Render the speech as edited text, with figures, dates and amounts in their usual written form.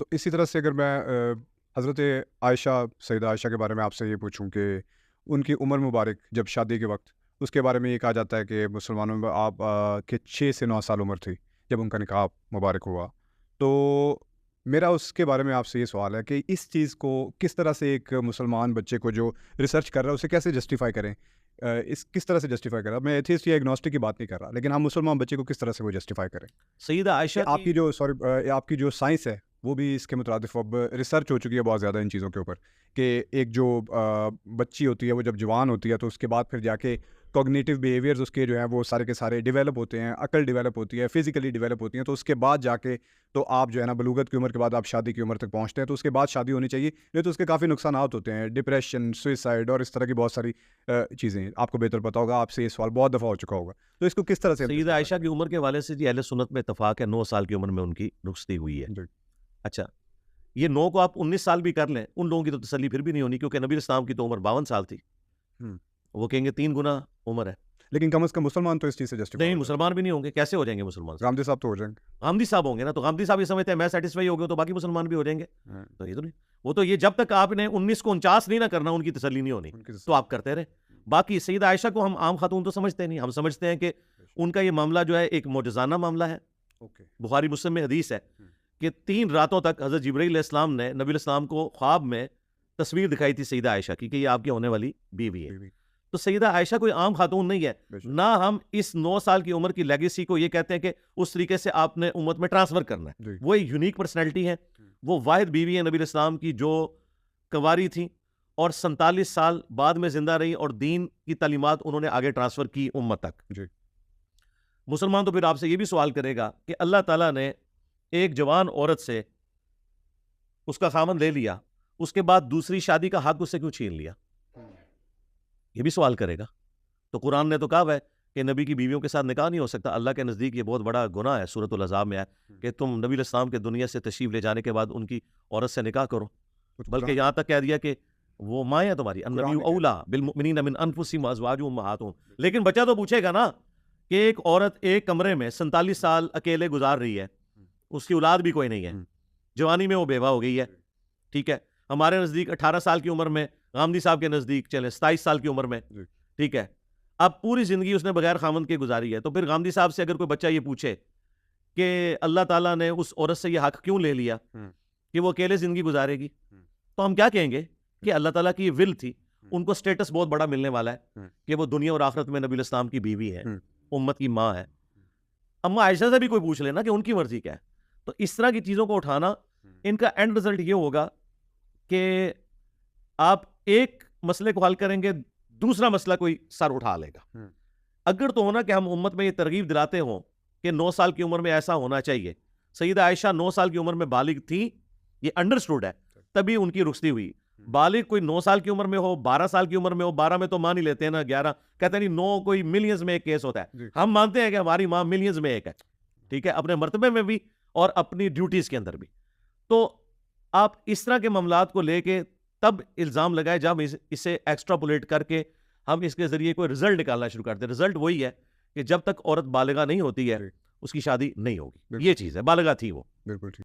तो इसी तरह से अगर मैं हज़रत आयशा सैयदा आयशा के बारे में आपसे ये पूछूं कि उनकी उम्र मुबारक जब शादी के वक्त उसके बारे में ये कहा जाता है कि मुसलमानों में आप के 6 से 9 साल उम्र थी जब उनका निकाह मुबारक हुआ। तो मेरा उसके बारे में आपसे ये सवाल है कि इस चीज़ को किस तरह से एक मुसलमान बच्चे को जो रिसर्च कर रहा है उसे कैसे जस्टिफ़ाई करें? इस किस तरह से जस्टिफ़ाई करें? मैं एथियस्ट या एग्नोस्टिक की बात नहीं कर रहा, लेकिन हम मुसलमान बच्चे को किस तरह से वो जस्टिफ़ाई करें? सईदा कि आयशा आपकी की जो आपकी जो साइंस है, वो भी इसके मुताबिक अब रिसर्च हो चुकी है बहुत ज़्यादा इन चीज़ों के ऊपर कि एक जो बच्ची होती है, वो जब जवान होती है, तो उसके बाद फिर जाके कॉग्निटिव बिहेवियर्स उसके जो हैं, वो सारे के सारे डेवलप होते हैं, अक्ल डेवलप होती है, फिज़िकली डेवलप होती हैं, तो उसके बाद जाके तो आप जो है ना, बलूगत की उम्र के बाद आप शादी की उम्र तक पहुँचते हैं, तो उसके बाद शादी होनी चाहिए। नहीं तो उसके काफ़ी नुकसानात होते हैं, डिप्रेशन, सुसाइड और इस तरह की बहुत सारी चीज़ें। आपको बेहतर पता होगा, आपसे ये सवाल बहुत दफ़ा हो चुका होगा। तो इसको किस तरह से हम सईदा जस्टिफ़ाई आयशा की करें? उम्र के हवाले से जी अहले सुन्नत में इत्तफ़ाक है, 9 साल की उम्र में उनकी रुखसती हुई है। जी। अच्छा, ये 9 को आप 19 साल भी कर लें, उन लोगों की तो तसल्ली फिर भी नहीं होनी, क्योंकि नबी इस्लाम की तो उम्र 52 साल थी। हुँ। वो कहेंगे 3 गुना उम्र है। लेकिन कम से कम मुसलमान तो इस चीज़ से जस्टिफ़ाई नहीं, हो जाते हैं। मुसलमान भी नहीं होंगे, कैसे हो जाएँगे मुसलमान साहब? गामदी साहब तो हो जाएँगे। गामदी साहब होंगे ना, तो गामदी साहब ये समझते हैं मैं सैटिस्फाई हो गया तो बाकी मुसलमान भी हो जाएँगे। हाँ, तो ये तो नहीं। वो तो ये जब तक आपने 19 को 49 नहीं ना करना, उनकी तसल्ली नहीं होनी, उनकी तो तसल्ली आप करते रहे। बाकी सईदा आयशा को हम आम खातून तो समझते नहीं, हम समझते हैं कि उनका ये मामला जो है एक मौजज़ाना मामला है। ओके। बुखारी मुस्लिम में हदीस है हुँ। कि 3 रातों तक हज़रत जिब्रील अलैहिस्सलाम ने नबी अलैहिस्सलाम को ख्वाब में तस्वीर दिखाई थी सईदा आयशा की कि ये आपकी होने वाली बीवी है। बीवी तो सईदा आयशा कोई आम खातून नहीं है। बेशक। ना हम इस 9 साल की उम्र की लेगेसी को ये कहते हैं कि उस तरीके से आपने उम्मत में ट्रांसफ़र करना है। जी। वो एक यूनिक पर्सनैलिटी है। हुँ। वो वाहिद बीवी है नबी अलैहिस्सलाम की जो कंवारी थी और 47 साल बाद में ज़िंदा रही और दीन की तालीमात उन्होंने आगे ट्रांसफ़र की उम्मत तक। जी। मुसलमान तो फिर आपसे ये भी सवाल करेगा कि अल्लाह ताला ने एक जवान औरत से उसका खामन ले लिया, उसके बाद दूसरी शादी का हक उससे क्यों छीन लिया? हुँ। ये भी सवाल करेगा। तो कुरान ने तो कहा है कि नबी की बीवियों के साथ निकाह नहीं हो सकता। अल्लाह के नज़दीक ये बहुत बड़ा गुनाह है। सूरतुल अज़ाब में है हुँ। कि तुम नबी अलैहिस्सलाम के दुनिया से तशरीफ़ ले जाने के बाद उनकी औरत से निकाह करो। वो तो बल्कि कुरान यहाँ तक कह दिया कि वो माँ है तुम्हारी, कुरान अन्नबिय्यु ने कह औला दिया। बिलमुमिनीना मिन अनफुसिहिम व अज़वाजुहुम उम्महातुहुम। लेकिन बच्चा तो पूछेगा ना कि एक औरत एक कमरे में 47 साल अकेले गुजार रही है, हुँ। उसकी औलाद भी कोई नहीं है, हुँ। जवानी में वो बेवा हो गई है, जी। ठीक है? हमारे नज़दीक 18 साल की उम्र में, गामदी साहब के नज़दीक चले 27 साल की उम्र में, जी। ठीक है? अब पूरी ज़िंदगी उसने बगैर ख़ामंद के गुज़ारी है, तो फिर गामदी साहब से अगर कोई बच्चा ये पूछे कि अल्लाह ताला ने उस औरत से ये हक़ क्यों ले लिया हुँ। कि वो अकेले ज़िंदगी गुज़ारेगी? हुँ। तो हम क्या कहेंगे कि अल्लाह ताला की ये विल थी, हुँ। उनको स्टेटस बहुत बड़ा मिलने वाला है हुँ। कि वो दुनिया और आखिरत में नबी इस्लाम की बीवी है, हुँ। उम्मत की माँ है। अम्मा आयशा से भी कोई पूछ लेना कि उनकी मर्ज़ी क्या है। तो इस तरह की चीज़ों को उठाना, हुँ। इनका एंड रिज़ल्ट ये होगा कि आप एक मसले को हल करेंगे, दूसरा मसला कोई सर उठा लेगा। हुँ। अगर तो होना कि हम उम्मत में ये तरगीब दिलाते हों कि 9 साल की उम्र में ऐसा होना चाहिए। सईदा आयशा 9 साल की उम्र में बालिग थी, ये अंडरस्टूड है, तभी उनकी रुखसती हुई। बालिग कोई 9 साल की उम्र में हो, 12 साल की उम्र में हो, 12 में तो मान ही लेते हैं ना, 11 कहते हैं नहीं 9 कोई मिलियंस में एक केस होता है। जी। हम मानते हैं कि हमारी माँ मिलियंस में एक है, ठीक है? अपने मर्तबे में भी और अपनी ड्यूटीज़ के अंदर भी। तो आप इस तरह के मामलात को लेके तब इल्ज़ाम लगाए जब इसे एक्स्ट्रापोलेट करके हम इसके ज़रिए कोई रिज़ल्ट निकालना शुरू करते हैं। रिज़ल्ट वही है कि जब तक औरत बालिगा नहीं होती है, जी। उसकी शादी नहीं होगी। बिल्कुल। ये चीज़ है, बालिगा थी वो। बिल्कुल ठीक।